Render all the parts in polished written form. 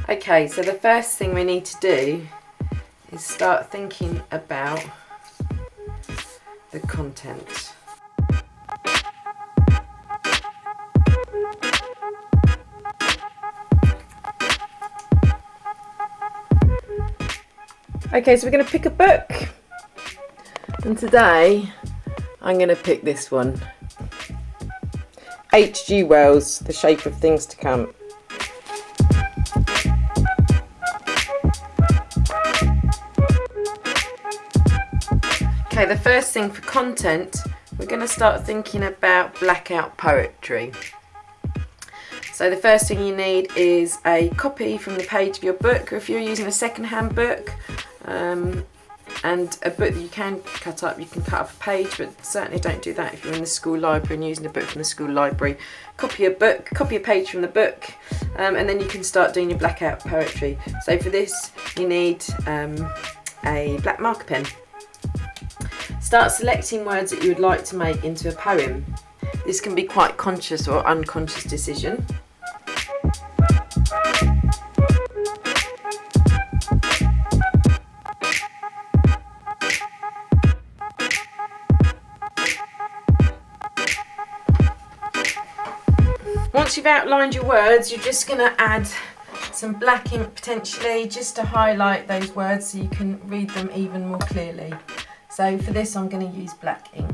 Okay, so the first thing we need to do is start thinking about the content. Okay, so we're going to pick a book, and today I'm going to pick this one. H.G. Wells, The Shape of Things to Come. Okay, the first thing for content, we're going to start thinking about blackout poetry. So the first thing you need is a copy from the page of your book, or if you're using a second-hand book, and a book that you can cut up, you can cut up a page, but certainly don't do that if you're in the school library and using a book from the school library. Copy a page from the book, and then you can start doing your blackout poetry. So for this you need a black marker pen. Start selecting words that you would like to make into a poem. This can be quite conscious or unconscious decision. Once you've outlined your words, you're just going to add some black ink potentially just to highlight those words so you can read them even more clearly. So for this I'm going to use black ink.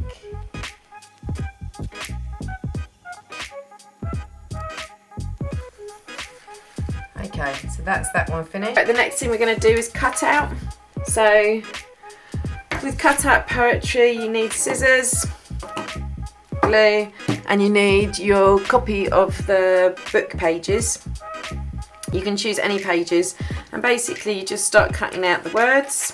Okay, so that's that one finished. Right, the next thing we're going to do is cut out. So with cut out poetry you need scissors, glue, and you need your copy of the book pages. You can choose any pages, and basically you just start cutting out the words.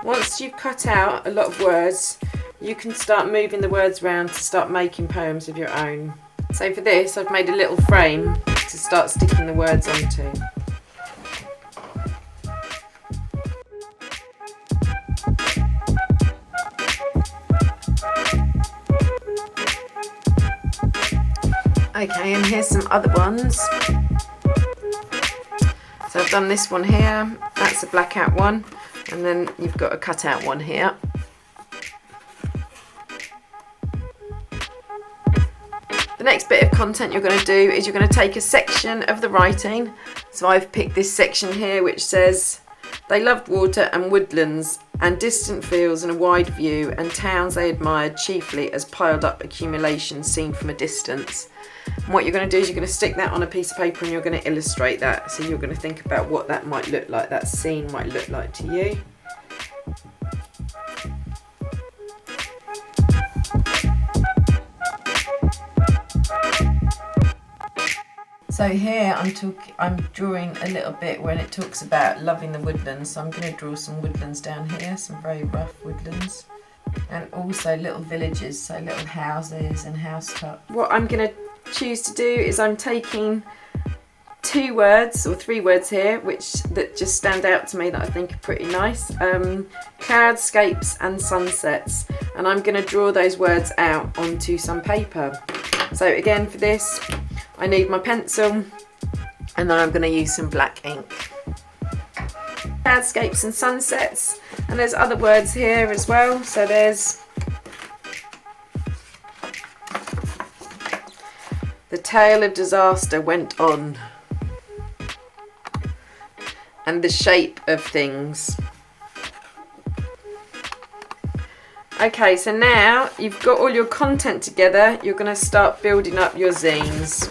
Once you've cut out a lot of words, you can start moving the words around to start making poems of your own. So for this I've made a little frame to start sticking the words onto. Okay, and here's some other ones. So I've done this one here, that's a blackout one, and then you've got a cutout one here. The next bit of content you're going to do is you're going to take a section of the writing. So I've picked this section here which says, they loved water and woodlands and distant fields and a wide view and towns they admired chiefly as piled up accumulations seen from a distance. And what you're going to do is you're going to stick that on a piece of paper and you're going to illustrate that. So you're going to think about what that might look like, that scene might look like to you. So here I'm drawing a little bit when it talks about loving the woodlands. So I'm going to draw some woodlands down here, some very rough woodlands. And also little villages, so little houses and housetops. What I'm going to choose to do is I'm taking 2 words or 3 words here that just stand out to me that I think are pretty nice. Cloudscapes and sunsets, and I'm going to draw those words out onto some paper. So again for this I need my pencil, and then I'm going to use some black ink. Cloudscapes and sunsets, and there's other words here as well. So there's the tale of disaster went on, and the shape of things. Okay, so now you've got all your content together, you're going to start building up your zines.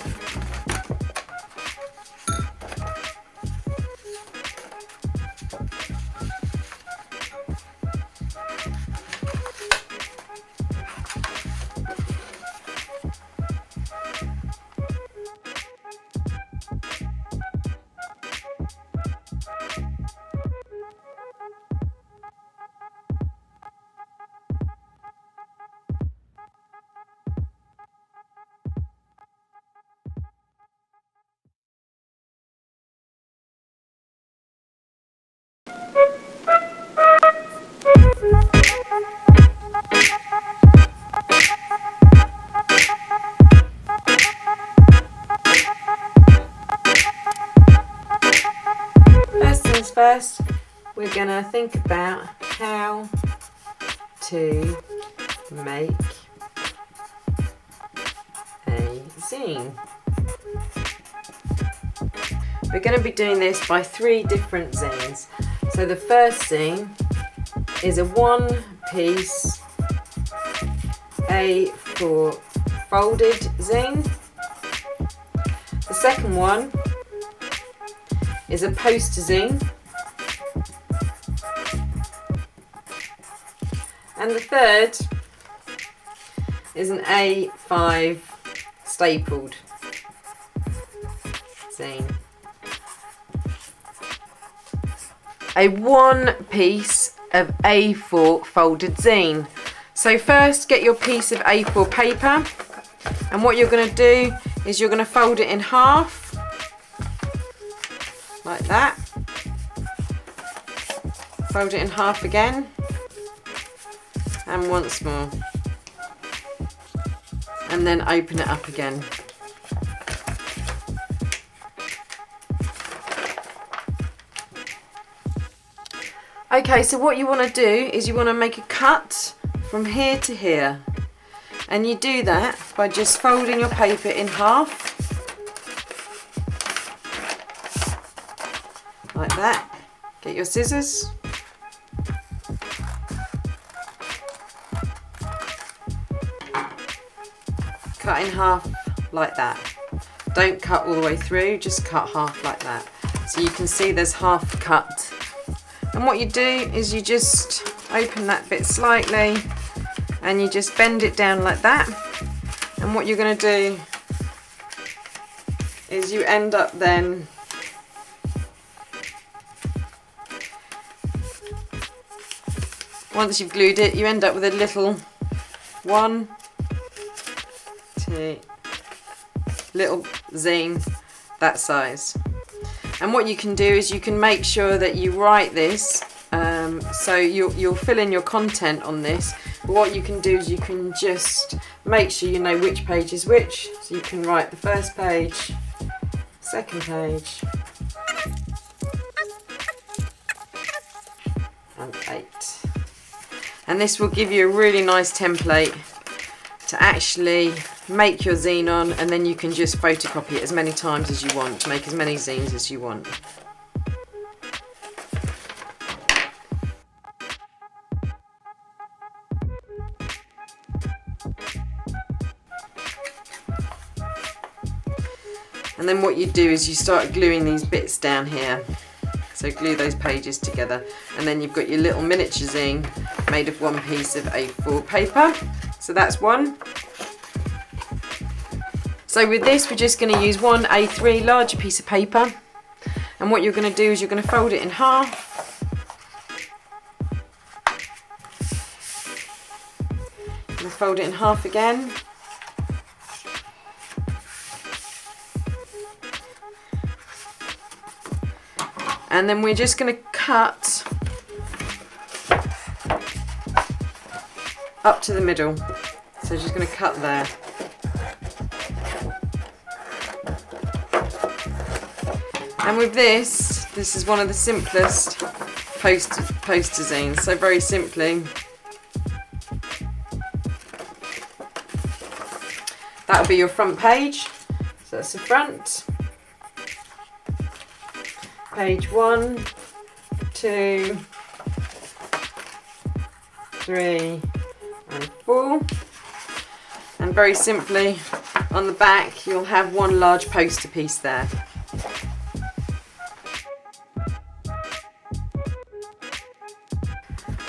first, we're going to think about how to make a zine. We're going to be doing this by 3 different zines. So the first zine is a 1-piece A4 folded zine. The second one is a poster zine. And the third is an A5 stapled zine. A 1-piece of A4 folded zine. So first get your piece of A4 paper, and what you're going to do is you're going to fold it in half like that. Fold it in half again, and once more, and then open it up again. Okay, so what you want to do is you want to make a cut from here to here, and you do that by just folding your paper in half like that. Get your scissors, cut in half like that. Don't cut all the way through, just cut half like that. So you can see there's half cut. And what you do is you just open that bit slightly and you just bend it down like that. And what you're going to do is you end up then once you've glued it, you end up with a little 1, 2 little zine that size. And what you can do is you can make sure that you write this, so you'll fill in your content on this. But what you can do is you can just make sure you know which page is which. So you can write the first page, second page, and 8. And this will give you a really nice template to actually make your zine on, and then you can just photocopy it as many times as you want to make as many zines as you want. And then what you do is you start gluing these bits down here. So glue those pages together, and then you've got your little miniature zine made of 1 piece of A4 paper. So that's one. So with this, we're just going to use 1 A3 larger piece of paper, and what you're going to do is you're going to fold it in half. You're going to fold it in half again. And then we're just going to cut up to the middle. So just going to cut there. And with this is one of the simplest poster zines. So very simply, that'll be your front page. So that's the front. Page 1, 2, 3, and 4. And very simply, on the back, you'll have 1 large poster piece there.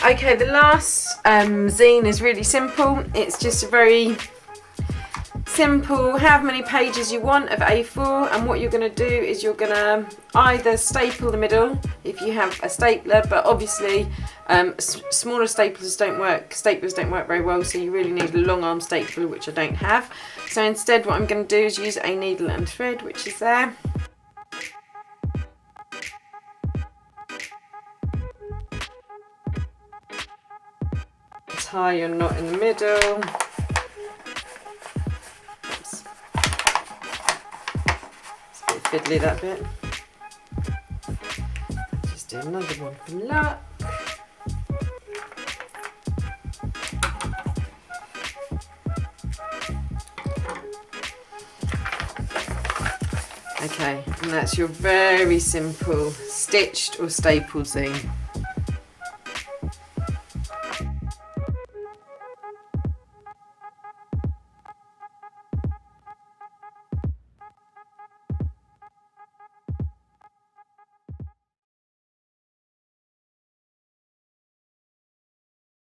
Okay, the last zine is really simple. It's just a very simple, however many pages you want of A4, and what you're going to do is you're going to either staple the middle if you have a stapler, but obviously smaller staplers don't work very well, so you really need a long arm stapler, which I don't have. So instead what I'm going to do is use a needle and thread, which is there. Tie your knot in the middle. Fiddly that bit. Just do another one from Luck. Okay, and that's your very simple stitched or stapled zine.